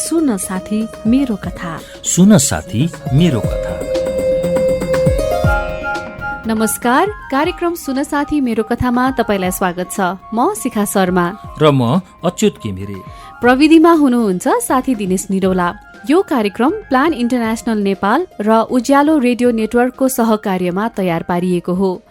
सुन साथी मेरो कथा। सुन साथी मेरो कथा। नमस्कार, कार्यक्रम सुन साथी मेरो कथामा तपाईलाई स्वागत छ। म शिखा शर्मा र म अच्युत घिमिरे। प्रविधिमा हुनुहुन्छ साथी दिनेश निरौला। यो कार्यक्रम प्लान इन्टरनेशनल नेपाल र उज्यालो रेडियो नेटवर्कको सहकार्यमा तयार पारिएको हो।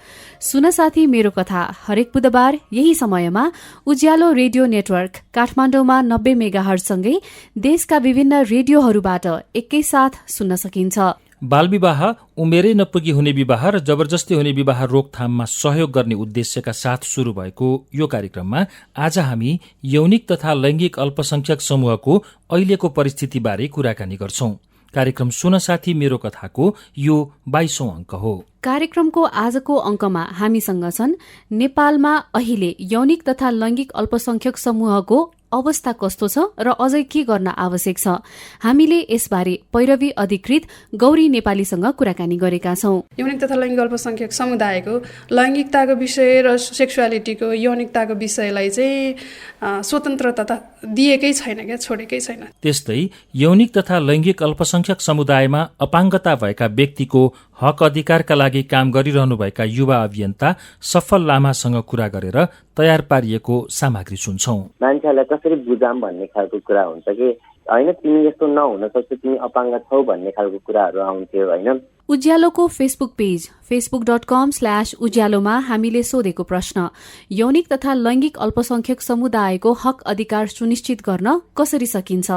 सुन साथी मेरो कथा हरेक बुधबार यही समयमा उज्यालो रेडियो नेटवर्क काठमाडौँमा 90 मेगाहर्जसँगै देशका विभिन्न रेडियोहरूबाट एकैसाथ सुन्न सकिन्छ। बालविवाह, उमेरै नपुगी हुने विवाह र जबरजस्ती हुने विवाह रोकथाममा सहयोग गर्ने उद्देश्यका साथ शुरू भएको यो कार्यक्रममा आज हामी यौनिक तथा लैंगिक अल्पसंख्यक समूहको अहिलेको परिस्थितिबारे कुराकानी गर्छौं। कार्यक्रम सुन साथी मेरो कथाको यो 22औं अंक हो। कार्यक्रमको आजको अंकमा हामीसँग छन् नेपालमा अहिले यौनिक तथा लैंगिक अल्पसंख्यक समूहको अवस्था कस्तो छ र अझै के गर्न आवश्यक छ। हामीले यसबारे पैरवी अधिकृत गौरी नेपालीसँग कुराकानी गरेका छौं। यौनिक तथा लैंगिक अल्पसंख्यक समुदायको लैंगिकताको विषय र सेक्सुअलिटीको यौनिकताको विषयलाई चाहिँ स्वतन्त्रता दिएकै छैन क्या, छोडेकै छैन। त्यस्तै यौनिक तथा लैंगिक अल्पसंख्यक समुदायमा अपाङ्गता भएका व्यक्तिको हक अधिकारका लागि काम गरिरहनुभएका युवा अभियन्ता सफल लामासँग कुरा गरेर तयार पारिएको सामग्री सुन्छौं। मान्छेहरूलाई कसरी बुझाम भन्ने खालको कुरा हुन्छ कि होइन, तिमी यस्तो नहुन सक्छ, तिमी अपाङ्ग छौ भन्ने खालको कुराहरू आउँथ्यो होइन। उज्यालोको फेसबुक पेज facebook.com/उज्यालोमा हामीले सोधेको प्रश्न, यौनिक तथा लैंगिक अल्पसंख्यक समुदायको हक अधिकार सुनिश्चित गर्न कसरी सकिन्छ?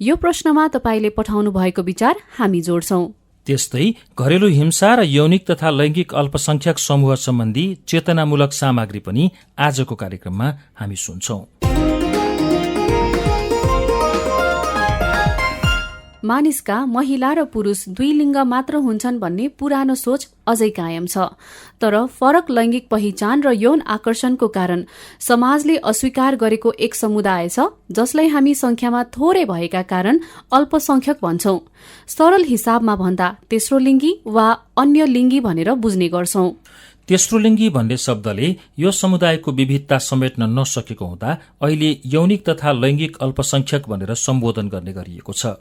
यो प्रश्नमा तपाईले पठाउनु भएको विचार हामी जोड्छौं। त्यस्तै घरेलु हिंसा र यौनिक तथा लैंगिक अल्पसंख्यक समूह सम्बन्धी चेतनामूलक सामग्री पनि आजको कार्यक्रममा हामी सुन्छौं। मानिसका महिला र पुरुष दुई लिङ्ग मात्र हुन्छन् भन्ने पुरानो सोच अझै कायम छ। तर फरक लैंगिक पहिचान र यौन आकर्षणको कारण समाजले अस्वीकार गरेको एक समुदाय छ जसलाई हामी संख्यामा थोरै भएका कारण अल्पसंख्यक भन्छौं। सरल हिसाबमा भन्दा तेस्रो लिङ्गी वा अन्य लिङ्गी भनेर बुझ्ने गर्छौं। तेस्रो लिङ्गी भन्ने शब्दले यो समुदायको विविधता समेट्न नसकेको हुँदा अहिले यौनिक तथा लैंगिक अल्पसंख्यक भनेर सम्बोधन गर्ने गरिएको छ।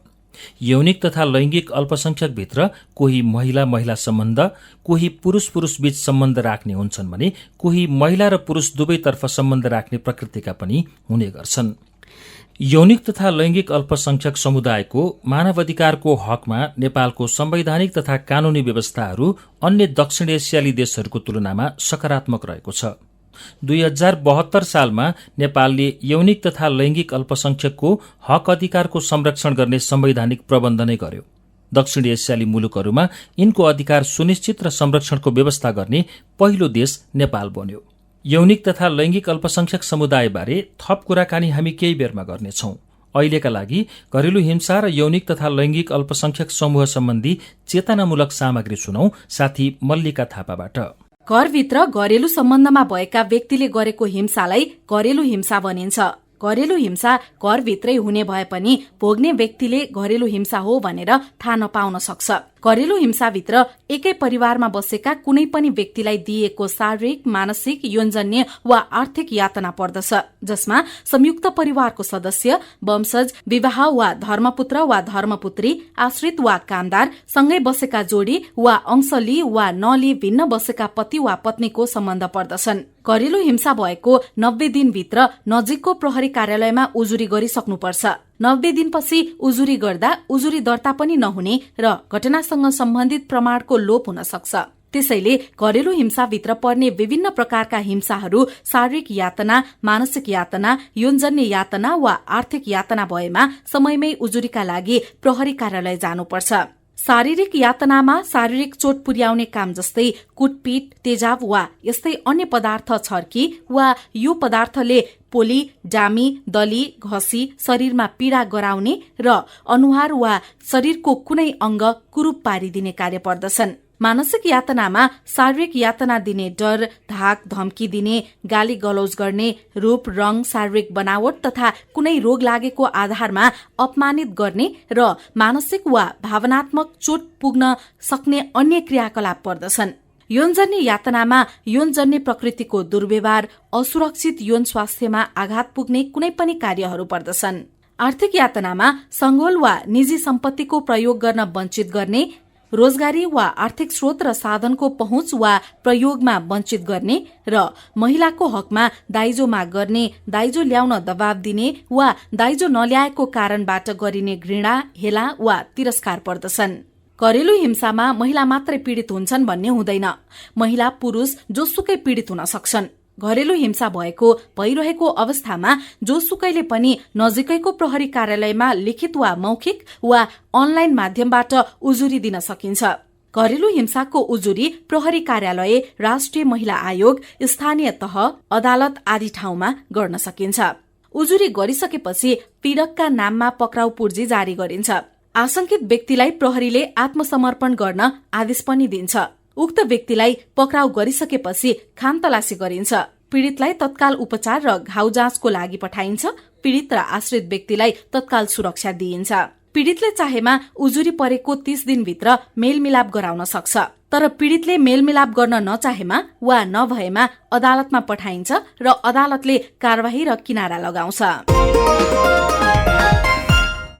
यौनिक तथा लैंगिक अल्पसंख्यक भित्र कोही महिला महिला सम्बन्ध, कोही पुरुष पुरुष बीच सम्बन्ध राख्ने हुन्छन् भने कोही महिला र पुरुष दुवैतर्फ सम्बन्ध राख्ने प्रकृतिका पनि हुने गर्छन्। यौनिक तथा लैंगिक अल्पसंख्यक समुदायको मानवाधिकारको हकमा नेपालको संवैधानिक तथा कानूनी व्यवस्थाहरू अन्य दक्षिण एसियाली देशहरूको तुलनामा सकारात्मक रहेको छ। 2072 सालमा नेपालले यौनिक तथा लैंगिक अल्पसंख्यकको हक अधिकारको संरक्षण गर्ने संवैधानिक प्रबन्ध नै गर्यो। दक्षिण एसियाली मुलुकहरूमा यिनको अधिकार सुनिश्चित र संरक्षणको व्यवस्था गर्ने पहिलो देश नेपाल बन्यो। यौनिक तथा लैंगिक अल्पसंख्यक समुदायबारे थप कुराकानी हामी केही बेरमा गर्नेछौं। अहिलेका लागि घरेलु हिंसा र यौनिक तथा लैंगिक अल्पसंख्यक समूह सम्बन्धी चेतनामूलक सामग्री सुनौ साथी मल्लिका थापाबाट। घरभित्र घरेलु सम्बन्धमा भएका व्यक्तिले गरेको हिंसालाई घरेलु हिंसा भनिन्छ। घरेलु हिंसा घरभित्रै हुने भए पनि भोग्ने व्यक्तिले घरेलु हिंसा हो भनेर थाहा नपाउन सक्छ। घरेलु हिंसाभित्र एकै परिवारमा बसेका कुनै पनि व्यक्तिलाई दिएको शारीरिक, मानसिक, यौनजन्य वा आर्थिक यातना पर्दछ, जसमा संयुक्त परिवारको सदस्य, वंशज, विवाह वा धर्मपुत्र वा धर्मपुत्री, आश्रित वा कामदार, सँगै बसेका जोडी वा अंशली वा नली भिन्न बसेका पति वा पत्नीको सम्बन्ध पर्दछन्। घरेलु हिंसा भएको 90 दिनभित्र नजिकको प्रहरी कार्यालयमा उजुरी गरिसक्नुपर्छ। 90 दिनपछि उजुरी गर्दा उजुरी दर्ता पनि नहुने र घटनासँग सम्बन्धित प्रमाणको लोप हुन सक्छ। त्यसैले घरेलु हिंसाभित्र पर्ने विभिन्न प्रकारका हिंसाहरू शारीरिक यातना, मानसिक यातना, यौनजन्य यातना वा आर्थिक यातना भएमा समयमै उजुरीका लागि प्रहरी कार्यालय जानुपर्छ। शारीरिक यातनामा शारीरिक चोट पुर्याउने काम जस्तै कुटपिट, तेजाब वा यस्तै अन्य पदार्थ छर्की वा यो पदार्थले पोली, डामी, दली, घसी शरीरमा पीड़ा गराउने र अनुहार वा शरीरको कुनै अंग कुरूप पारिदिने कार्य पर्दछन्। मानसिक यातनामा शारीरिक यातना दिने डर, धाक, धम्की दिने, गाली गलौज गर्ने, रूप, रंग, शारीरिक बनावट तथा कुनै रोग लागेको आधारमा अपमानित गर्ने र मानसिक वा भावनात्मक चोट पुग्न सक्ने अन्य क्रियाकलाप पर्दछन्। यौनजन्य यातनामा यौनजन्य प्रकृतिको दुर्व्यवहार, असुरक्षित यौन स्वास्थ्यमा आघात पुग्ने कुनै पनि कार्यहरू पर्दछन्। आर्थिक यातनामा सङ्गोल वा निजी सम्पत्तिको प्रयोग गर्न वञ्चित गर्ने, रोजगारी वा आर्थिक स्रोत र साधनको पहुँच वा प्रयोगमा वञ्चित गर्ने र महिलाको हकमा दाइजो माग गर्ने, दाइजो ल्याउन दबाव दिने वा दाइजो नल्याएको कारणबाट गरिने घृणा, हेला वा तिरस्कार पर्दछन्। घरेलु हिंसामा महिला मात्रै पीड़ित हुन्छन् भन्ने हुँदैन। महिला पुरुष जोसुकै पीड़ित हुन सक्छन्। घरेलु हिंसा भइरहेको अवस्थामा जोसुकैले पनि नजिकैको प्रहरी कार्यालयमा लिखित वा मौखिक वा अनलाइन माध्यमबाट उजुरी दिन सकिन्छ। घरेलु हिंसाको उजुरी प्रहरी कार्यालय, राष्ट्रिय महिला आयोग, स्थानीय तह, अदालत आदि ठाउँमा गर्न सकिन्छ। उजुरी गरिसकेपछि पीड़कका नाममा पक्राउ पूर्जी जारी गरिन्छ। आशंकित व्यक्तिलाई प्रहरीले आत्मसमर्पण गर्न आदेश पनि दिन्छ। उक्त व्यक्तिलाई पक्राउ गरिसकेपछि खानतलासी गरिन्छ। पीड़ितलाई तत्काल उपचार र घाउ जाँचको लागि पठाइन्छ। पीड़ित र आश्रित व्यक्तिलाई तत्काल सुरक्षा दिइन्छ। पीड़ितले चाहेमा उजुरी परेको 30 दिनभित्र मेलमिलाप गराउन सक्छ। तर पीड़ितले मेलमिलाप गर्न नचाहेमा वा नभएमा अदालतमा पठाइन्छ र अदालतले कार्यवाही र किनारा लगाउँछ।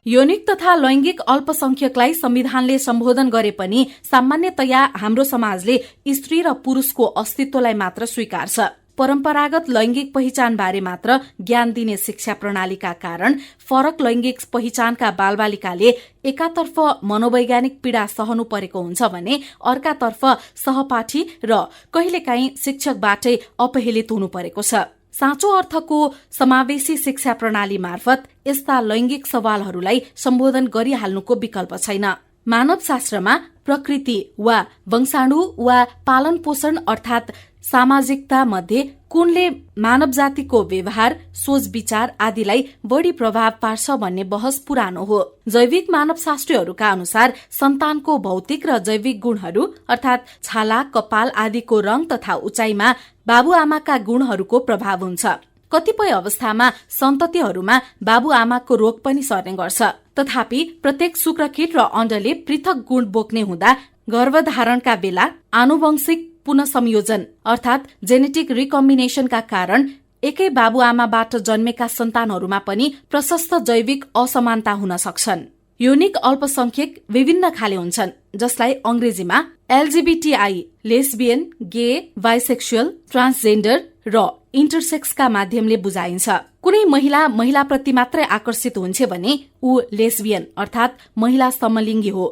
यौनिक तथा लैंगिक अल्पसंख्यकलाई संविधानले सम्बोधन गरे पनि सामान्यतया हाम्रो समाजले स्त्री र पुरुषको अस्तित्वलाई मात्र स्वीकार्छ। परम्परागत लैंगिक पहिचान बारे मात्र ज्ञान दिने शिक्षा प्रणालीका कारण फरक लैंगिक पहिचानका बालबालिकाले एकातर्फ मनोवैज्ञानिक पीड़ा सहनु परेको हुन्छ भने अर्कातर्फ सहपाठी र कहिलेकाहीँ शिक्षकबाटै अपहेलित हुनु परेको छ। साँचो अर्थको समावेशी शिक्षा प्रणाली मार्फत यस्ता लैंगिक सवालहरूलाई सम्बोधन गरिहाल्नुको विकल्प छैन। मानवशास्त्रमा प्रकृति वा वंशाणु वा पालन पोषण अर्थात सामाजिकता मध्ये कुनले मानव जातिको व्यवहार, सोच विचार आदिलाई बढ़ी प्रभाव पार्छ भन्ने बहस पुरानो हो। जैविक मानवशास्त्रीहरूका अनुसार सन्तानको भौतिक र जैविक गुणहरू अर्थात छाला, कपाल आदिको रंग तथा उचाइमा बाबुआमाका गुणहरूको प्रभाव हुन्छ। कतिपय अवस्थामा सन्ततिहरूमा बाबुआमाको रोग पनि सर्ने गर्छ। तथापि प्रत्येक शुक्रकीट र अण्डले पृथक गुण बोक्ने हुँदा गर्भधारणका बेला आनुवंशिक पुनः संयोजन अर्थात जेनेटिक रिकम्बिनेशनका कारण एकै बाबुआमाबाट जन्मेका सन्तानहरूमा पनि प्रशस्त जैविक असमानता हुन सक्छन्। यौनिक अल्पसंख्यक विभिन्न खाले हुन्छन्, जसलाई अंग्रेजीमा एलजीबीटीआई, लेस्बियन, गे, बाइसेक्सुअल, ट्रान्सजेन्डर र इन्टरसेक्सका माध्यमले बुझाइन्छ। कुनै महिलाप्रति मात्रै आकर्षित हुन्छ भने ऊ लेस्बियन अर्थात महिला समलिङ्गी हो।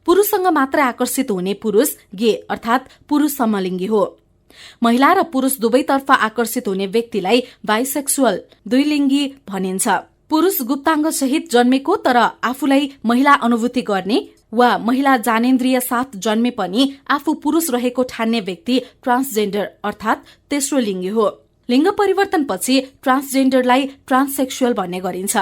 पुरुषसँग मात्र आकर्षित हुने पुरुष गे अर्थात पुरुष समलिङ्गी हो। महिला र पुरुष दुवैतर्फ आकर्षित हुने व्यक्तिलाई बाइसेक्सुअल द्विलिङ्गी भनिन्छ। पुरुष गुप्ताङ्ग सहित जन्मेको तर आफूलाई महिला अनुभूति गर्ने वा महिला जानेन्द्रिय साथ जन्मे पनि आफू पुरुष रहेको ठान्ने व्यक्ति ट्रान्सजेन्डर अर्थात तेस्रो लिङ्गी हो। लिङ्ग परिवर्तनपछि ट्रान्सजेन्डरलाई ट्रान्ससेक्सुअल भन्ने गरिन्छ।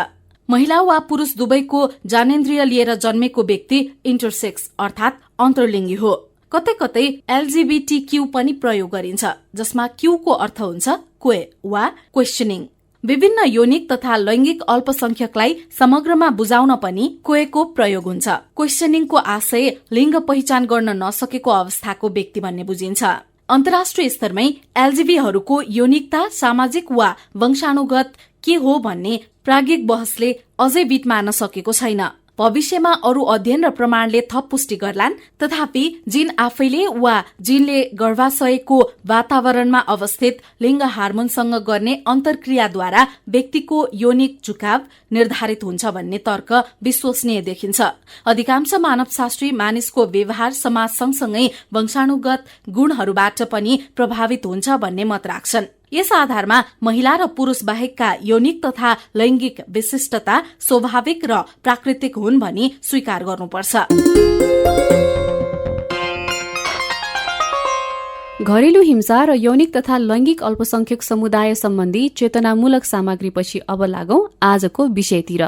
महिला वा पुरुष दुवैको जानेन्द्रिय लिएर जन्मेको व्यक्ति इन्टरसेक्स अर्थात अन्तर्लिङ्गी हो। कतै कतै एलजीबीटीक्यू पनि प्रयोग गरिन्छ, जसमा क्यू को अर्थ हुन्छ क्वे वा क्वेश्चनिङ। विभिन्न यौनिक तथा लैंगिक अल्पसंख्यकलाई समग्रमा बुझाउन पनि क्वेको प्रयोग हुन्छ। क्वेश्चनिङको आशय लिङ्ग पहिचान गर्न नसकेको अवस्थाको व्यक्ति भन्ने बुझिन्छ। अन्तर्राष्ट्रिय स्तरमै एलजीबीहरूको यौनिकता सामाजिक वा वंशानुगत के हो भन्ने प्राज्ञिक बहसले अझै बिट मार्न सकेको छैन। भविष्यमा अरू अध्ययन र प्रमाणले थप पुष्टि गर्लान्। तथापि जीन आफैले वा जीनले गर्भाशयको वातावरणमा अवस्थित लिङ्ग हार्मोनसँग गर्ने अन्तर्क्रियाद्वारा व्यक्तिको यौनिक झुकाव निर्धारित हुन्छ भन्ने तर्क विश्वसनीय देखिन्छ। अधिकांश मानवशास्त्री मानिसको व्यवहार समाज सँगसँगै वंशानुगत गुणहरूबाट पनि प्रभावित हुन्छ भन्ने मत राख्छन्। यस आधारमा महिला र पुरुष बाहेकका यौनिक तथा लैंगिक विशिष्टता स्वाभाविक र प्राकृतिक हुन् भनी स्वीकार गर्नुपर्छ। घरेलु हिंसा र यौनिक तथा लैंगिक अल्पसंख्यक समुदाय सम्बन्धी चेतनामूलक सामग्रीपछि अब लागौं आजको विषयतिर।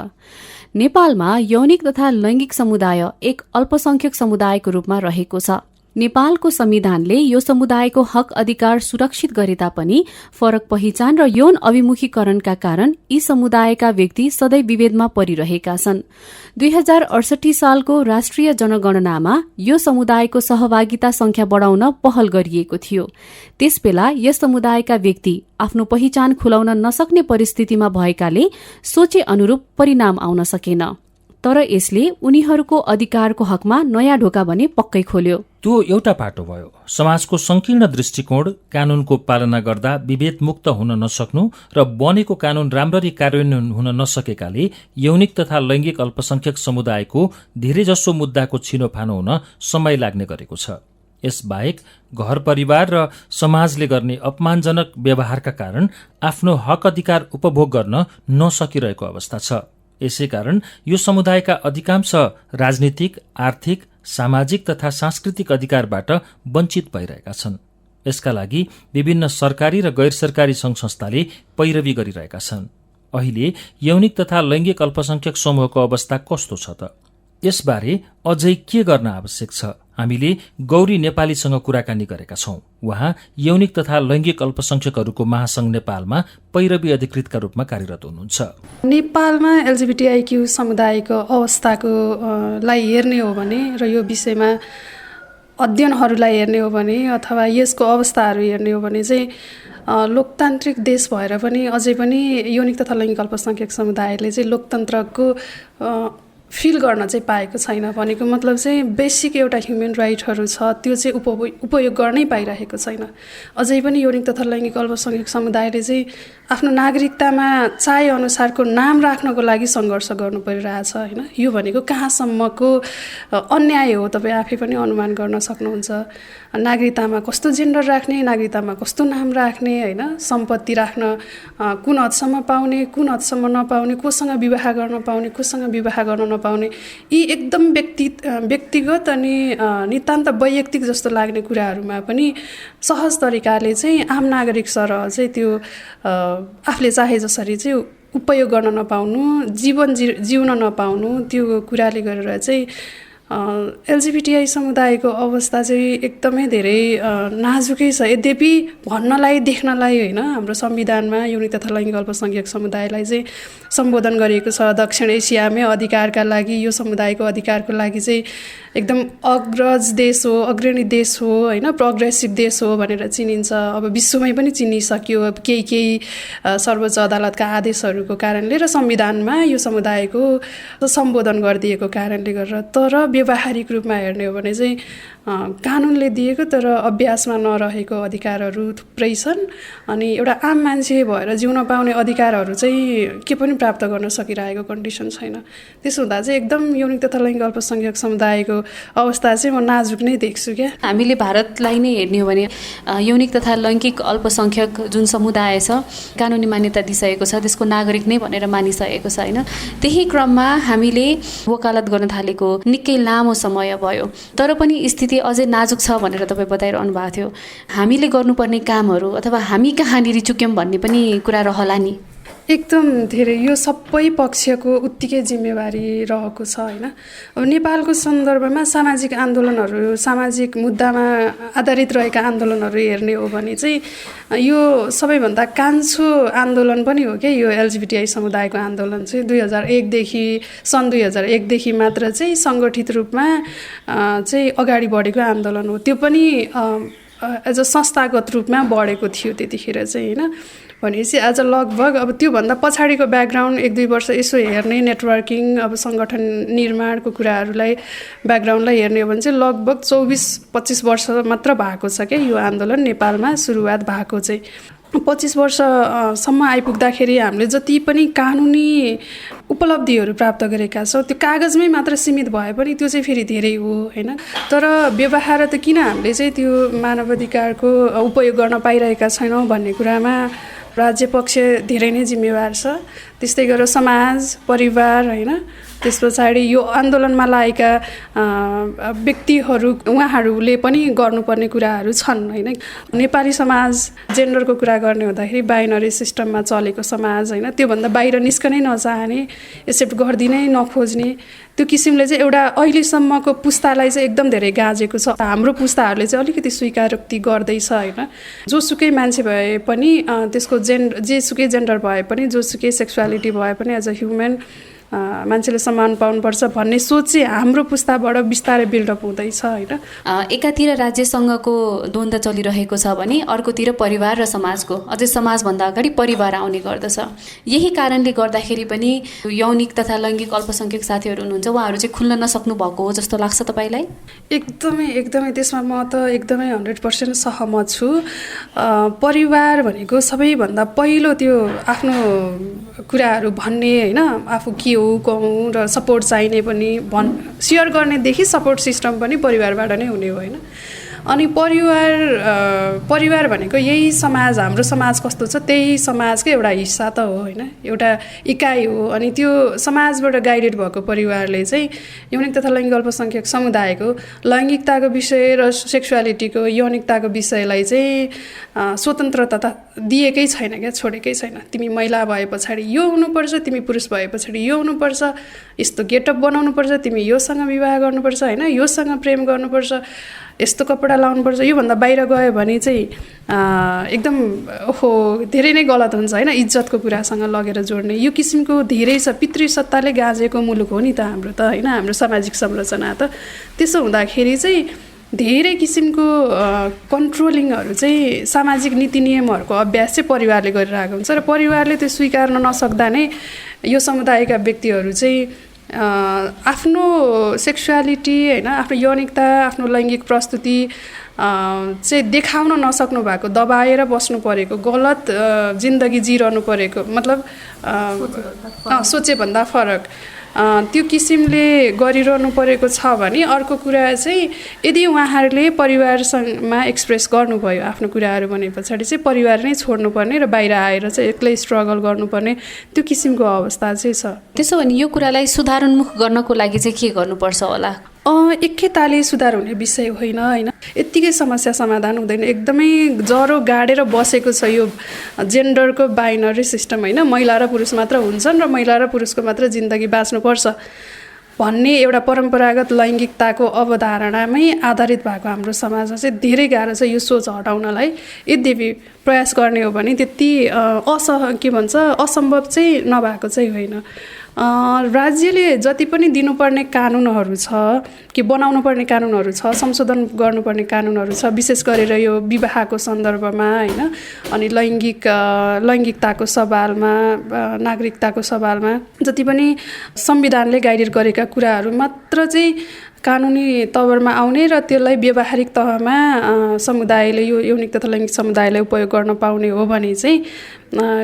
नेपालमा यौनिक तथा लैंगिक समुदाय एक अल्पसंख्यक समुदायको रूपमा रहेको छ। नेपालको संविधानले यो समुदायको हक अधिकार सुरक्षित गरे तापनि फरक पहिचान र यौन अभिमुखीकरणका कारण यी समुदायका व्यक्ति सधैँ विभेदमा परिरहेका छन्। 2068 सालको राष्ट्रिय जनगणनामा यो समुदायको सहभागिता संख्या बढ़ाउन पहल गरिएको थियो। त्यसबेला यस समुदायका व्यक्ति आफ्नो पहिचान खुलाउन नसक्ने परिस्थितिमा भएकाले सोचे अनुरूप परिणाम आउन सकेन। तर यसले उनीहरूको अधिकारको हकमा नयाँ ढोका भने पक्कै खोल्यो। त्यो एउटा पाटो भयो। समाजको संकीर्ण दृष्टिकोण कानूनको पालना गर्दा विभेद मुक्त हुन नसक्नु र बनेको कानून राम्ररी कार्यान्वयन हुन नसकेकाले यौनिक तथा लैंगिक अल्पसंख्यक समुदायको धेरैजसो मुद्दाको छिनोफानो हुन समय लाग्ने गरेको छ। यसबाहेक घर परिवार र समाजले गर्ने अपमानजनक व्यवहारका कारण आफ्नो हक अधिकार उपभोग गर्न नसकिरहेको अवस्था छ। यसैकारण यो समुदायका अधिकांश राजनीतिक, आर्थिक, सामाजिक तथा सांस्कृतिक अधिकारबाट वञ्चित भइरहेका छन्। यसका लागि विभिन्न सरकारी र गैर सरकारी संघ संस्थाले पैरवी गरिरहेका छन्। अहिले यौनिक तथा लैंगिक अल्पसंख्यक समूहको अवस्था कस्तो छ त? यसबारे अझै के गर्न आवश्यक छ? हामीले गौरी नेपालीसँग कुराकानी गरेका छौं। उहाँ यौनिक तथा लैंगिक अल्पसंख्यकहरूको महासंघ नेपालमा पैरवी अधिकृतका रूपमा कार्यरत हुनुहुन्छ। नेपालमा एलजीबीटीआईक्यू समुदायको अवस्थाको लाई हेर्ने हो भने र यो विषयमा अध्ययनहरूलाई हेर्ने हो भने अथवा यसको अवस्थाहरू हेर्ने हो भने चाहिँ लोकतान्त्रिक देश भएर पनि अझै पनि यौनिक तथा लैंगिक अल्पसंख्यक समुदायले चाहिँ लोकतन्त्रको फिल गर्न चाहिँ पाएको छैन। भनेको मतलब चाहिँ बेसिक एउटा ह्युमन राइटहरू छ त्यो चाहिँ उपयोग गर्नै पाइरहेको छैन। अझै पनि यौनिक तथा लैंगिक अल्पसंख्यक समुदायले चाहिँ आफ्नो नागरिकतामा चाहे अनुसारको नाम राख्नको लागि सङ्घर्ष गर्नु परिरहेछ हैन। यो भनेको कहाँसम्मको अन्याय हो तपाईँ आफै पनि अनुमान गर्न सक्नुहुन्छ। नागरिकतामा कस्तो जेन्डर राख्ने, नागरिकतामा कस्तो नाम राख्ने हैन, सम्पत्ति राख्न कुन हदसम्म पाउने, कुन हदसम्म नपाउने, कोसँग विवाह गर्न पाउने, कोसँग विवाह गर्न नपाउने, यी एकदम व्यक्तिगत अनि नितान्त वैयक्तिक जस्तो लाग्ने कुराहरूमा पनि सहज तरिकाले चाहिँ आम नागरिक सरह चाहिँ त्यो आफूले चाहे जसरी चाहिँ उपयोग गर्न नपाउनु, जीवन जिउन नपाउनु, त्यो कुराले गरेर चाहिँ एलजीबीटीआई समुदायको अवस्था चाहिँ एकदमै धेरै नाजुकै छ। यद्यपि भन्नलाई देख्नलाई होइन हाम्रो संविधानमा यौनिक तथा लैंगिक अल्पसंख्यक समुदायलाई चाहिँ सम्बोधन गरिएको छ। दक्षिण एसियामै अधिकारका लागि यो समुदायको अधिकारको लागि चाहिँ एकदम अग्रज देश हो, अग्रणी देश हो होइन, प्रोग्रेसिभ देश हो भनेर चिनिन्छ। अब विश्वमै पनि चिनिसक्यो केही सर्वोच्च अदालतका आदेशहरूको कारणले र संविधानमा यो समुदायको सम्बोधन गरिदिएको कारणले गरेर। तर व्यावहारिक रूपमा हेर्ने हो भने चाहिँ कानुनले दिएको तर अभ्यासमा नरहेको अधिकारहरू थुप्रै छन्। अनि एउटा आम मान्छे भएर जिउन पाउने अधिकारहरू चाहिँ के पनि प्राप्त गर्न सकिरहेको कन्डिसन छैन। त्यसो हुँदा चाहिँ एकदम यौनिक तथा लैंगिक अल्पसंख्यक समुदायको अवस्था चाहिँ म नाजुक नै देख्छु क्या। हामीले भारतलाई नै हेर्ने हो भने यौनिक तथा लैंगिक अल्पसंख्यक जुन समुदाय छ कानुनी मान्यता दिइसकेको छ, त्यसको नागरिक नै भनेर मानिसकेको छ होइन। त्यही क्रममा हामीले वकालत गर्न थालेको निकै लामो समय भयो, तर पनि स्थिति अझै नाजुक छ भनेर तपाईँ बताइरहनु भएको थियो। हामीले गर्नुपर्ने कामहरू अथवा हामी कहाँनिर चुक्यौँ भन्ने पनि कुरा रहला नि। एकदम धेरै यो सबै पक्षको उत्तिकै जिम्मेवारी रहेको छ होइन। अब नेपालको सन्दर्भमा सामाजिक आन्दोलनहरू, सामाजिक मुद्दामा आधारित रहेका आन्दोलनहरू हेर्ने हो भने चाहिँ यो सबैभन्दा कान्छो आन्दोलन पनि हो क्या। यो एलजीबीटीआई समुदायको आन्दोलन चाहिँ 2001 देखि मात्र चाहिँ सङ्गठित रूपमा चाहिँ अगाडि बढेको आन्दोलन हो। त्यो पनि एज अ संस्थागत रूपमा बढेको थियो त्यतिखेर चाहिँ होइन। भनेपछि आज लगभग अब त्योभन्दा पछाडिको ब्याकग्राउन्ड 1-2 वर्ष यसो हेर्ने, नेटवर्किङ अब सङ्गठन निर्माणको कुराहरूलाई ब्याकग्राउन्डलाई हेर्ने हो भने चाहिँ लगभग 24-25 वर्ष मात्र भएको छ क्या यो आन्दोलन नेपालमा सुरुवात भएको चाहिँ। 25 वर्षसम्म आइपुग्दाखेरि हामीले जति पनि कानुनी उपलब्धिहरू प्राप्त गरेका छौँ त्यो कागजमै मात्र सीमित भए पनि त्यो चाहिँ फेरि धेरै हो होइन। तर व्यवहार त किन हामीले चाहिँ त्यो मानवाधिकारको उपयोग गर्न पाइरहेका छैनौँ भन्ने कुरामा राज्य पक्ष धेरै नै जिम्मेवार छ। त्यस्तै गरेर समाज, परिवार होइन, त्यस पछाडि यो आन्दोलनमा लागेका व्यक्तिहरू उहाँहरूले पनि गर्नुपर्ने कुराहरू छन् होइन। नेपाली समाज जेन्डरको कुरा गर्ने हुँदाखेरि बाइनरी सिस्टममा चलेको समाज होइन, त्योभन्दा बाहिर निस्कनै नचाहने, एक्सेप्ट गरिदिनै नखोज्ने त्यो किसिमले चाहिँ एउटा अहिलेसम्मको पुस्तालाई चाहिँ एकदम धेरै गाजेको छ। हाम्रो पुस्ताहरूले चाहिँ अलिकति स्वीकारोक्ति गर्दैछ होइन। जोसुकै मान्छे भए पनि त्यसको जेसुकै जेन्डर भए पनि, जोसुकै सेक्सुअलिटी भए पनि एज अ ह्युमन मान्छेले सम्मान पाउनुपर्छ भन्ने सोच चाहिँ हाम्रो पुस्ताबाट बिस्तारै बिल्डअप हुँदैछ होइन। एकातिर राज्यसँगको द्वन्द्व चलिरहेको छ भने अर्कोतिर परिवार र समाजको, अझै समाजभन्दा अगाडि परिवार आउने गर्दछ। यही कारणले गर्दाखेरि पनि यौनिक तथा लैङ्गिक अल्पसङ्ख्यक साथीहरू हुनुहुन्छ, उहाँहरू चाहिँ खुल्न नसक्नु भएको हो जस्तो लाग्छ तपाईँलाई? एकदमै त्यसमा म त एकदमै 100% सहमत छु। परिवार भनेको सबैभन्दा पहिलो त्यो आफ्नो कुराहरू भन्ने होइन, आफू के हो कहूँ र सपोर्ट चाहिने पनि सेयर गर्नेदेखि सपोर्ट सिस्टम पनि परिवारबाट नै हुने हो होइन। अनि परिवार भनेको यही समाज, हाम्रो समाज कस्तो छ त्यही समाजकै एउटा हिस्सा त हो होइन, एउटा इकाइ हो। अनि त्यो समाजबाट गाइडेड भएको परिवारले चाहिँ यौनिक तथा लैङ्गिक अल्पसङ्ख्यक समुदायको लैङ्गिकताको विषय र सेक्सुअलिटीको यौनिकताको विषयलाई चाहिँ स्वतन्त्रता दिएकै छैन क्या, छोडेकै छैन। तिमी महिला भए पछाडि यो हुनुपर्छ, तिमी पुरुष भए पछाडि यो हुनुपर्छ, यस्तो गेटअप बनाउनुपर्छ, तिमी योसँग विवाह गर्नुपर्छ होइन, योसँग प्रेम गर्नुपर्छ, यस्तो कपडा लाउनुपर्छ। योभन्दा बाहिर गयो भने चाहिँ एकदम धेरै नै गलत हुन्छ होइन, इज्जतको कुरासँग लगेर जोड्ने यो किसिमको धेरै छ। पितृसत्ताले गाजेको मुलुक हो नि त हाम्रो त होइन, हाम्रो सामाजिक संरचना त। त्यसो हुँदाखेरि चाहिँ धेरै किसिमको कन्ट्रोलिङहरू चाहिँ सामाजिक नीति नियमहरूको अभ्यास चाहिँ परिवारले गरिरहेको हुन्छ र परिवारले त्यो स्वीकार्न नसक्दा नै यो समुदायका व्यक्तिहरू चाहिँ आफ्नो सेक्सुअलिटी होइन, आफ्नो यौनिकता, आफ्नो लैङ्गिक प्रस्तुति चाहिँ देखाउन नसक्नु भएको, दबाएर बस्नु परेको, गलत जिन्दगी जिरहनु परेको, मतलब सोचेभन्दा फरक त्यो किसिमले गरिरहनु परेको छ भने अर्को कुरा चाहिँ यदि उहाँहरूले परिवारसँगमा एक्सप्रेस गर्नुभयो आफ्नो कुराहरू भने पछाडि चाहिँ परिवार नै छोड्नुपर्ने र बाहिर आएर चाहिँ एक्लै स्ट्रगल गर्नुपर्ने त्यो किसिमको अवस्था चाहिँ छ। त्यसो भने यो कुरालाई सुधारोन्मुख गर्नको लागि चाहिँ के गर्नुपर्छ होला? एकैताले सुधार हुने विषय होइन होइन, यत्तिकै समस्या समाधान हुँदैन। एकदमै जरो गाडेर बसेको छ यो जेन्डरको बाइनरी सिस्टम होइन, महिला र पुरुष मात्र हुन्छन् र महिला र पुरुषको मात्र जिन्दगी बाँच्नुपर्छ भन्ने एउटा परम्परागत लैङ्गिकताको अवधारणामै आधारित भएको हाम्रो समाजमा चाहिँ धेरै गाह्रो छ यो सोच हटाउनलाई। यद्यपि प्रयास गर्ने हो भने त्यति असम्भव चाहिँ नभएको चाहिँ होइन। राज्यले जति पनि दिनुपर्ने कानुनहरू छ कि बनाउनु पर्ने कानुनहरू छ, संशोधन गर्नुपर्ने कानुनहरू छ, विशेष गरेर यो विवाहको सन्दर्भमा होइन, अनि लैङ्गिकताको सवालमा, नागरिकताको सवालमा जति पनि संविधानले गाइडेड गरेका कुराहरू मात्र चाहिँ कानुनी तवरमा आउने र त्यसलाई व्यावहारिक तहमा समुदायले, यो यौनिक तथा लैङ्गिक समुदायले उपयोग गर्न पाउने हो भने चाहिँ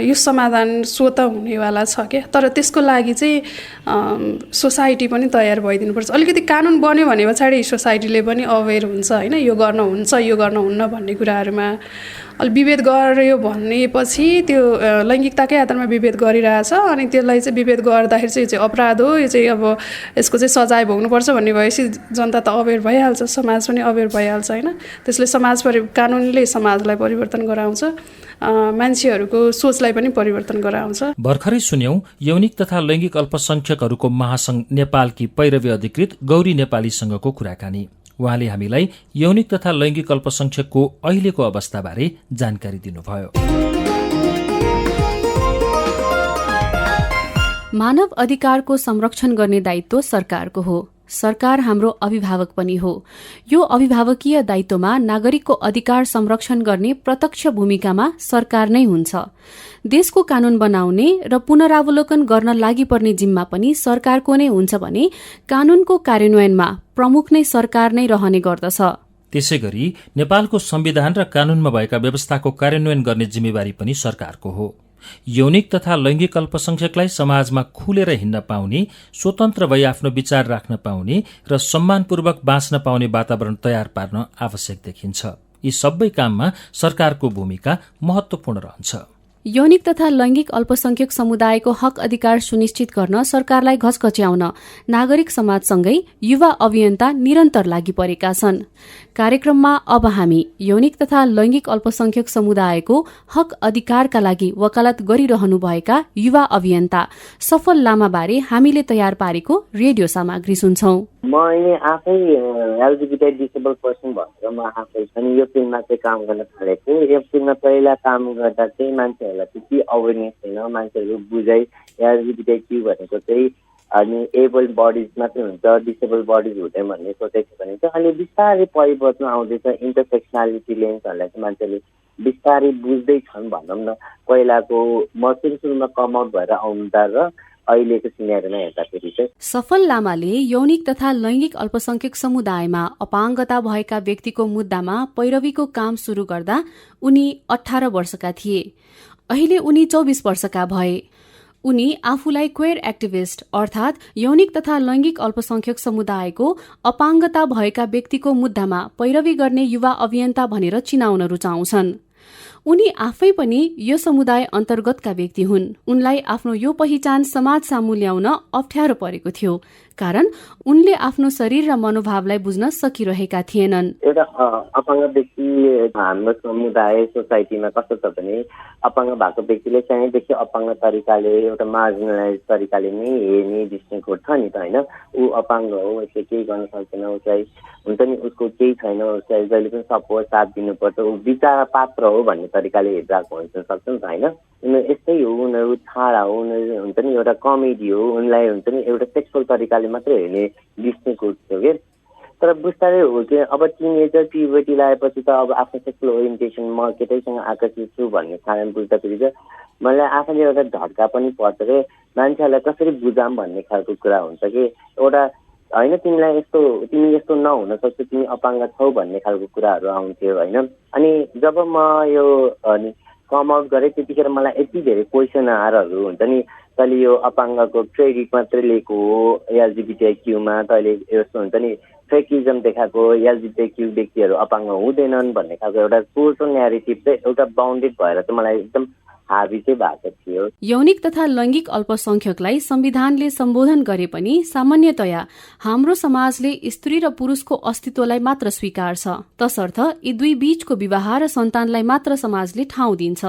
यो समाधान स्वतः हुनेवाला छ क्या। तर त्यसको लागि चाहिँ सोसाइटी पनि तयार भइदिनुपर्छ। अलिकति कानुन बन्यो भने पछाडि सोसाइटीले पनि अवेर हुन्छ होइन, यो गर्न हुन्छ यो गर्न हुन्न भन्ने कुराहरूमा। अलि विभेद गर्यो भनेपछि त्यो लैङ्गिकताकै आधारमा विभेद गरिरहेछ, अनि त्यसलाई चाहिँ विभेद गर्दाखेरि चाहिँ यो चाहिँ अपराध हो, यो चाहिँ अब यसको चाहिँ सजाय भोग्नुपर्छ भन्ने भएपछि जनता त अवेर भइहाल्छ, समाज पनि अवेर भइहाल्छ होइन। त्यसले कानुनले समाजलाई परिवर्तन गराउँछ, मान्छेहरूको सोचलाई पनि परिवर्तन गराउँछ। भर्खरै सुन्यौं यौनिक तथा लैङ्गिक अल्पसंख्यकहरूको महासंघ नेपालकी पैरवी अधिकृत गौरी नेपालीसँगको कुराकानी। उहाँले हामीलाई यौनिक तथा लैङ्गिक अल्पसंख्यकको अहिलेको अवस्थाबारे जानकारी दिनुभयो। मानव अधिकारको संरक्षण गर्ने दायित्व सरकारको हो। सरकार हाम्रो अभिभावक पनि हो। यो अभिभावकीय दायित्वमा नागरिकको अधिकार संरक्षण गर्ने प्रत्यक्ष भूमिकामा सरकार नै हुन्छ। देशको कानून बनाउने र पुनरावलोकन गर्न लागि पर्ने जिम्मा पनि सरकारको नै हुन्छ भने कानूनको कार्यान्वयनमा प्रमुख नै सरकार नै रहने गर्दछ। त्यसैगरी नेपालको संविधान र कानूनमा भएका व्यवस्थाको कार्यान्वयन गर्ने जिम्मेवारी पनि सरकारको हो। यौनिक तथा लैङ्गिक अल्पसंख्यकलाई समाजमा खुलेर हिँड्न पाउने, स्वतन्त्र भई आफ्नो विचार राख्न पाउने र सम्मानपूर्वक बाँच्न पाउने वातावरण तयार पार्न आवश्यक देखिन्छ। यी सबै काममा सरकारको भूमिका महत्वपूर्ण रहन्छ। यौनिक तथा लैंगिक अल्पसंख्यक समुदायको हक अधिकार सुनिश्चित गर्न सरकारलाई घचघच्याउन नागरिक समाजसँगै युवा अभियन्ता निरन्तर लागि परेका छन्। कार्यक्रममा अब हामी यौनिक तथा लैंगिक अल्पसंख्यक समुदायको हक अधिकारका लागि वकालत गरिरहनुभएका युवा अभियन्ता सफल लामाबारे हामीले तयार पारेको रेडियो सामग्री सुन्छौं। म अहिले आफै एलजिबिटी डिसेबल पर्सन भनेर म आफै पनि यो फिल्डमा चाहिँ काम गर्न थालेको। यो फिल्डमा पहिला काम गर्दा चाहिँ मान्छेहरूलाई त्यति अवेरनेस छैन, मान्छेहरू बुझाइ एलजिबिटी भनेको चाहिँ अनि एबल बडिज मात्रै हुन्छ, डिसेबल बडिज हुँदैन भन्ने सोचेको भने चाहिँ अहिले बिस्तारै परिवर्तन आउँदैछ। इन्टरसेक्सनालिटी लेन्सहरूलाई चाहिँ मान्छेले बिस्तारै बुझ्दैछन् भनौँ न। पहिलाको म सुरुमा कम आउट भएर आउँदा र अहिलेको सिनेरीमा हेर्दाखेरि चाहिँ सफल लामाले यौनिक तथा लैंगिक अल्पसंख्यक समुदायमा अपाङ्गता भएका व्यक्तिको मुद्दामा पैरवीको काम सुरु गर्दा उनी 18 वर्षका थिए। अहिले उनी 24 वर्षका भए। उनी आफूलाई क्वेयर एक्टिभिस्ट अर्थात यौनिक तथा लैंगिक अल्पसंख्यक समुदायको अपाङ्गता भएका व्यक्तिको मुद्दामा पैरवी गर्ने युवा अभियन्ता भनेर चिनाउन रुचाउँछन्। उनी आफै पनि यो समुदाय अन्तर्गतका व्यक्ति हुन्। उनलाई आफ्नो यो पहिचान समाज सामु ल्याउन अप्ठ्यारो परेको थियो, कारण उनले आफ्नो शरीर र मनोभावलाई बुझ्न सकिरहेका थिएनन्। एउटा अपाङ्ग व्यक्ति हाम्रो समुदाय सोसाइटीमा कस्तो छ भने अपाङ्ग भएको व्यक्तिले सानैदेखि अपाङ्ग तरिकाले एउटा मार्जिनलाइज तरिकाले नै हेर्ने दृष्टिकोण छ नि त होइन। ऊ अपाङ्ग हो, उसले केही गर्न सक्दैन, उसलाई हुन्छ नि उसको केही छैन, उसलाई जहिले पनि सपोर्ट साथ दिनुपर्छ, ऊ विचार पात्र हो भन्ने तरिकाले हेरिरहेको हुन सक्छ नि त होइन। उनीहरू यस्तै हो, उनीहरू छाडा हो, उनीहरू हुन्छ नि एउटा कमेडी हो, उनलाई हुन्छ नि एउटा सेक्सुअल तरिकाले मात्रै हेर्ने दृष्टिकोण थियो कि। तर बिस्तारै हो कि अब टिनेजर प्युबर्टी लगाएपछि त अब आफ्नो सेक्सुअल ओरिएन्टेसन म केटैसँग आकर्षित छु भन्ने कारण बुझ्दाखेरि चाहिँ मलाई आफैले एउटा झट्का पनि पर्छ कि मान्छेहरूलाई कसरी बुझाम भन्ने खालको कुरा हुन्छ कि। एउटा होइन तिमी यस्तो नहुन सक्छ, तिमी अपाङ्ग छौ भन्ने खालको कुराहरू आउँथ्यो होइन। अनि जब म यो कम आउट गरेँ त्यतिखेर मलाई यति धेरै क्वेसनरहरू हुन्छ नि, तैँले यो अपाङ्गको क्रेडिट मात्रै लिएको हो एलजिबिटिक्यूमा, तैँले यस्तो हुन्छ नि फेकिजम देखाएको एलजिबिटिक्यू व्यक्तिहरू अपाङ्ग हुँदैनन् भन्ने खालको एउटा सोसल न्यारेटिभ चाहिँ एउटा बााउन्डेड भएर चाहिँ मलाई एकदम हाबी चाहिँ भएको थियो। यौनिक तथा लैंगिक अल्पसंख्यकलाई संविधानले सम्बोधन गरे पनि सामान्यतया हाम्रो समाजले स्त्री र पुरुषको अस्तित्वलाई मात्र स्वीकार्छ। तसर्थ यी दुई बीचको विवाह र सन्तानलाई मात्र समाजले ठाउँ दिन्छ,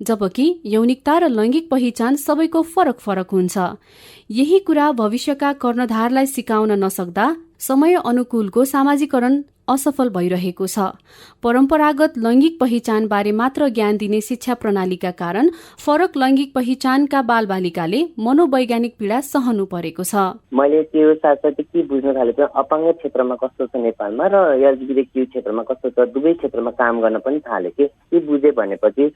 जबकि यौनिकता र लैंगिक पहिचान सबैको फरक फरक हुन्छ। यही कुरा भविष्यका कर्णधारलाई सिकाउन नसक्दा समय अनुकूलको सामाजिकरण असफल भइरहेको छ। परम्परागत लैंगिक पहिचान बारे मात्र ज्ञान दिने शिक्षा प्रणालीका कारण फरक लैंगिक पहिचानका बालबालिकाले मनोवैज्ञानिक पीडा सहनु परेको छ। मैले त्यो साथसाथै के बुझ्न थालेको अपाङ्ग क्षेत्रमा कस्तो छ नेपालमा र एलजिबिटिक्यू क्षेत्रमा कस्तो छ, दुवै क्षेत्रमा काम गर्न पनि थाले कि के बुझे भनेपछि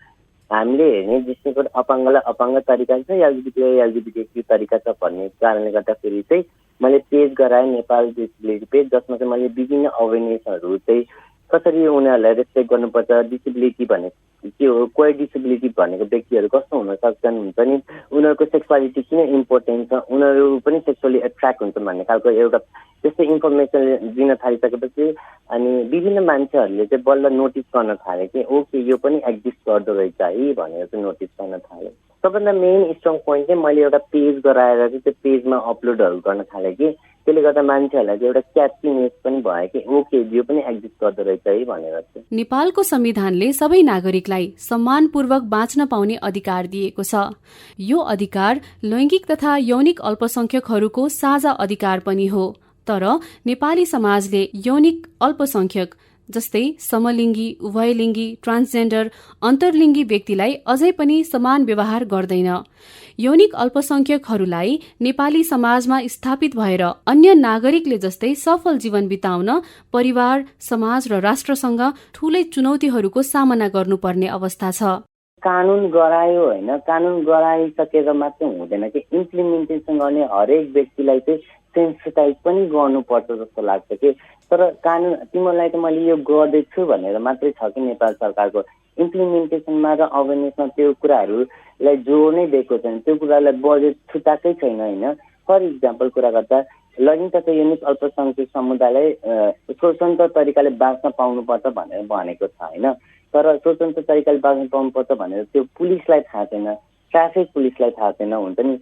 हामीले हेर्ने दृष्टिकोण अपाङ्गलाई अपाङ्ग तरिका छ, एलजिबिटिक्यू तरिका छ भन्ने कारणले गर्दाखेरि चाहिँ मैले पेज गराएँ नेपाल डिसेबिलिटी पेज, जसमा चाहिँ मैले विभिन्न अवेरनेसहरू चाहिँ कसरी उनीहरूलाई रेस्पेक्ट गर्नुपर्छ, डिसेबिलिटी भने के हो, क्वेयर डिसेबिलिटी भनेको व्यक्तिहरू कस्तो हुन सक्छन्, हुन्छ नि उनीहरूको सेक्सुअलिटी किन इम्पोर्टेन्ट छ, उनीहरू पनि सेक्सुअली एट्र्याक्ट हुन्छन् भन्ने खालको एउटा त्यस्तै इन्फर्मेसन दिन थालिसकेपछि अनि विभिन्न मान्छेहरूले चाहिँ बल्ल नोटिस गर्न थाले कि ओके यो पनि एक्जिस्ट गर्दो रहेछ है भनेर चाहिँ नोटिस गर्न थाले। सबभन्दा मेन स्ट्रङ पोइन्ट चाहिँ मैले एउटा पेज गराएर चाहिँ त्यो पेजमा अपलोडहरू गर्न थालेँ कि त्यसले गर्दा मान्छेहरूलाई चाहिँ एउटा क्याचिनेस पनि भयो कि ओके यो पनि एक्जिस्ट गर्दो रहेछ है भनेर चाहिँ। नेपालको संविधानले सबै नागरिकलाई सम्मानपूर्वक बाँच्न पाउने अधिकार दिएको छ। यो अधिकार लैंगिक तथा यौनिक अल्पसंख्यकहरूको साझा अधिकार पनि हो। तर नेपाली समाजले यौनिक अल्पसंख्यक जस्तै समलिङ्गी, उभयलिङ्गी, ट्रान्सजेन्डर, अन्तर्लिङ्गी व्यक्तिलाई अझै पनि समान व्यवहार गर्दैन। यौनिक अल्पसंख्यकहरूलाई नेपाली समाजमा स्थापित भएर अन्य नागरिकले जस्तै सफल जीवन बिताउन परिवार, समाज र राष्ट्रसँग ठूलै चुनौतीहरूको सामना गर्नुपर्ने अवस्था छ। कानुन गरायो होइन, कानुन गराइसकेर मात्रै हुँदैन कि इम्प्लिमेन्टेसन गर्ने हरेक व्यक्तिलाई चाहिँ सेन्सिटाइज पनि गर्नुपर्छ जस्तो लाग्छ कि। तर कानुन तिमीलाई त मैले यो गर्दैछु भनेर मात्रै छ कि नेपाल सरकारको इम्प्लिमेन्टेसनमा र अवेरनेसमा त्यो कुराहरूलाई जोड नै दिएको छैन, त्यो कुरालाई बजेट छुट्याएकै छैन होइन। फर इक्जाम्पल कुरा गर्दा लैङ्गिक तथा यौनिक अल्पसंख्यक समुदायलाई स्वतन्त्र तरिकाले बाँच्न पाउनुपर्छ भनेर भनेको छ होइन। तर स्वतन्त्र तरिकाले बाँच्न पाउनुपर्छ भनेर त्यो पुलिसलाई थाहा छैन, ट्राफिक पुलिसलाई थाहा छैन, हुन्छ नि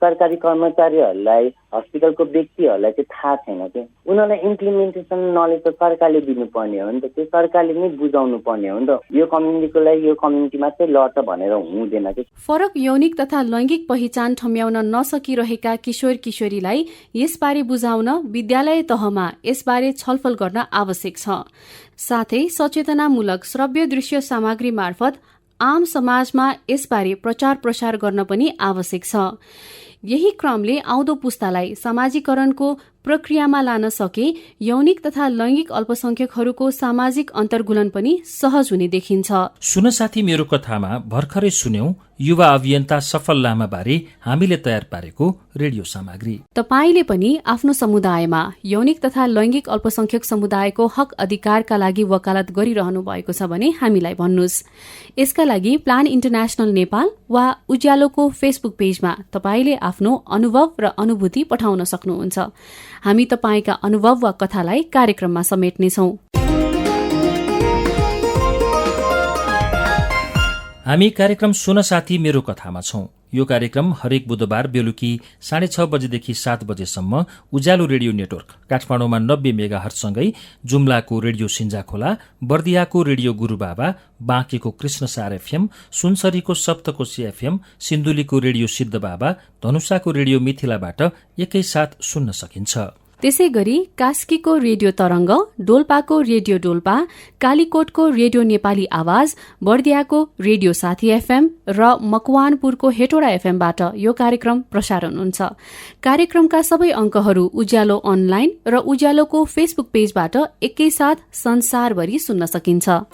सरकारी कर्मचारीहरूलाई, हस्पिटलको व्यक्तिहरूलाई चाहिँ थाहा छैन कि उनीहरूलाई इम्प्लिमेन्टेसन नलेज त सरकारले दिनुपर्ने हो नि त, त्यो सरकारले नै बुझाउनु पर्ने हो नि त। यो कम्युनिटीको लागि यो कम्युनिटी मात्रै लड्छ भनेर हुँदैन कि। फरक यौनिक तथा लैंगिक पहिचान ठम्याउन नसकिरहेका किशोर किशोरीलाई यसबारे बुझाउन विद्यालय तहमा यसबारे छलफल गर्न आवश्यक छ। साथै सचेतनामूलक श्रव्य दृश्य सामग्री मार्फत आम समाजमा यसबारे प्रचार प्रसार गर्न पनि आवश्यक छ। यही क्रमले आउँदो पुस्तालाई समाजीकरणको प्रक्रियामा लान सके यौनिक तथा लैंगिक अल्पसंख्यकहरूको सामाजिक अन्तर्गुलन पनि सहज हुने देखिन्छ। सुन साथी मेरो कथामा भर्खरै सुन्यौं युवा अभियन्ता सफल लामा बारे हामीले तयार पारेको रेडियो सामग्री। तपाईले पनि आफ्नो समुदायमा यौनिक तथा लैंगिक अल्पसंख्यक समुदायको हक अधिकारका लागि वकालत गरिरहनु भएको छ भने हामीलाई भन्नुस्। यसका लागि प्लान इन्टरनेशनल नेपाल वा उज्यालोको फेसबुक पेजमा तपाईले आफ्नो अनुभव र अनुभूति पठाउन सक्नुहुन्छ। हामी तपाईका अनुभव वा कथालाई कार्यक्रममा समेट्नेछौं। हामी कार्यक्रम सुन साथी मेरो कथामा छौं। यो कार्यक्रम हरेक बुधबार बेलुकी 6:30 बजेदेखि 7 बजेसम्म उज्यालो रेडियो नेटवर्क काठमाडौँमा 90 मेगाहर्जसँगै जुम्लाको रेडियो सिन्जाखोला, बर्दियाको रेडियो गुरूबाबा, बाँकेको कृष्णसार एफएम, सुनसरीको सप्तकोशी एफएम, सिन्धुलीको रेडियो सिद्धबाबा, धनुषाको रेडियो मिथिलाबाट एकैसाथ सुन्न सकिन्छ। त्यसै गरी कास्कीको रेडियो तरंग, डोल्पाको रेडियो डोल्पा, कालीकोटको रेडियो नेपाली आवाज, बर्दियाको रेडियो साथी एफएम र मकवानपुरको हेटोडा एफएमबाट यो कार्यक्रम प्रसारण हुन्छ। कार्यक्रमका सबै अंकहरू उज्यालो अनलाइन र उज्यालोको फेसबुक पेजबाट एकैसाथ संसारभरि सुन्न सकिन्छ।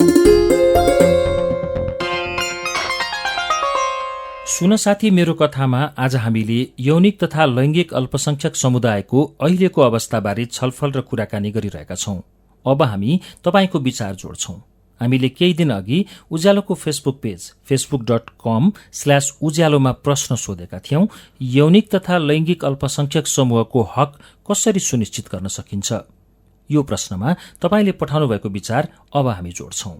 सुन साथी मेरो कथामा आज हामीले यौनिक तथा लैंगिक अल्पसंख्यक समुदायको अहिलेको अवस्थाबारे छलफल र कुराकानी गरिरहेका छौं। अब हामी तपाईको विचार जोड्छौं। हामीले केही दिन अघि उज्यालोको फेसबुक पेज facebook.com/उज्यालोमा प्रश्न सोधेका थियौं, यौनिक तथा लैंगिक अल्पसंख्यक समूहको हक कसरी सुनिश्चित गर्न सकिन्छ। यो प्रश्नमा तपाईले पठाउनु भएको विचार अब हामी जोड्छौं।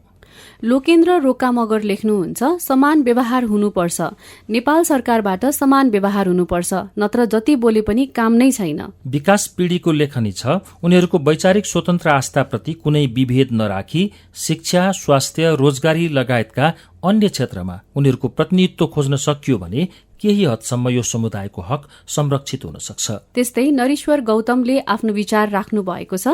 लोकेन्द्र रोका मगर लेख्नुहुन्छ, समान व्यवहार हुनुपर्छ। नेपाल सरकारबाट समान व्यवहार हुनुपर्छ, नत्र जति बोले पनि काम नै छैन। विकास पीढ़ीको लेखनी छ, उनीहरूको वैचारिक स्वतन्त्र आस्थाप्रति कुनै विभेद नराखी शिक्षा, स्वास्थ्य, रोजगारी लगायतका अन्य क्षेत्रमा उनीहरूको प्रतिनिधित्व खोज्न सकियो भने केही हदसम्म यो समुदायको हक संरक्षित हुन सक्छ। त्यस्तै नरेश्वर गौतमले आफ्नो विचार राख्नु भएको छ।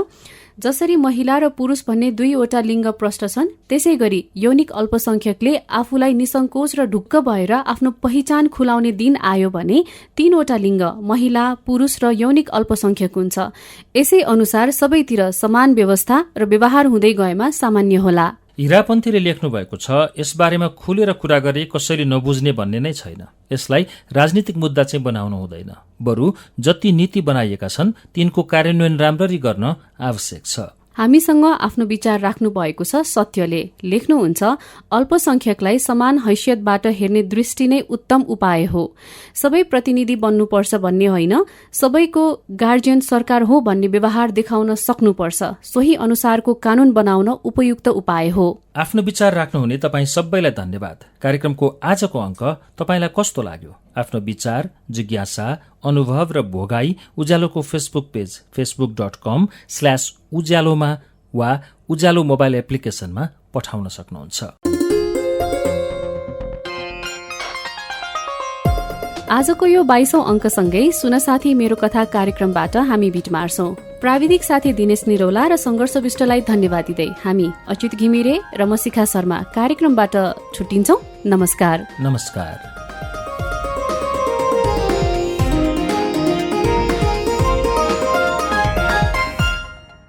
जसरी महिला र पुरुष भन्ने दुईवटा लिङ्ग प्रष्ट छन्, त्यसै गरी यौनिक अल्पसंख्यकले आफूलाई निसंकोच र ढुक्क भएर आफ्नो पहिचान खुलाउने दिन आयो भने 3वटा लिङ्ग महिला, पुरुष र यौनिक अल्पसंख्यक हुन्छ। यसै अनुसार सबैतिर समान व्यवस्था र व्यवहार हुँदै गएमा सामान्य होला। हिरापन्थीले लेख्नु भएको छ, यसबारेमा खुलेर कुरा गरे कसैले नबुझ्ने भन्ने नै छैन। यसलाई राजनीतिक मुद्दा चाहिँ बनाउनु हुँदैन, बरु जति नीति बनाइएका छन् तिनको कार्यान्वयन राम्ररी गर्न आवश्यक छ। हामीसँग आफ्नो विचार राख्नु भएको छ। सत्यले लेख्नुहुन्छ, अल्पसंख्यकलाई समान हैसियतबाट हेर्ने दृष्टि नै उत्तम उपाय हो। सबै प्रतिनिधि बन्नुपर्छ भन्ने होइन, सबैको गार्जियन सरकार हो भन्ने व्यवहार देखाउन सक्नुपर्छ। सोही अनुसारको कानून बनाउन उपयुक्त उपाय हो। आफ्नो विचार राख्नुहुने तपाईँ सबैलाई धन्यवाद। कार्यक्रमको आजको अंक तपाईलाई कस्तो लाग्यो? आफ्नो विचार, जिज्ञासा, अनुभव र भोगाई उज्यालोको फेसबुक पेज facebook.com/उज्यालोमा वा उज्यालो मोबाइल एप्लिकेशनमा पठाउन सक्नुहुन्छ। आजको यो 22औं अंकसँगै सुनसाथी मेरो कथा कार्यक्रमबाट हामी बिट मार्छौं। प्राविधिक साथी दिनेश निरौला र संघर्ष विष्टलाई धन्यवाद दिँदै हामी अच्युत घिमिरे र मसिखा शर्मा कार्यक्रमबाट छुट्टिन्छौं। नमस्कार।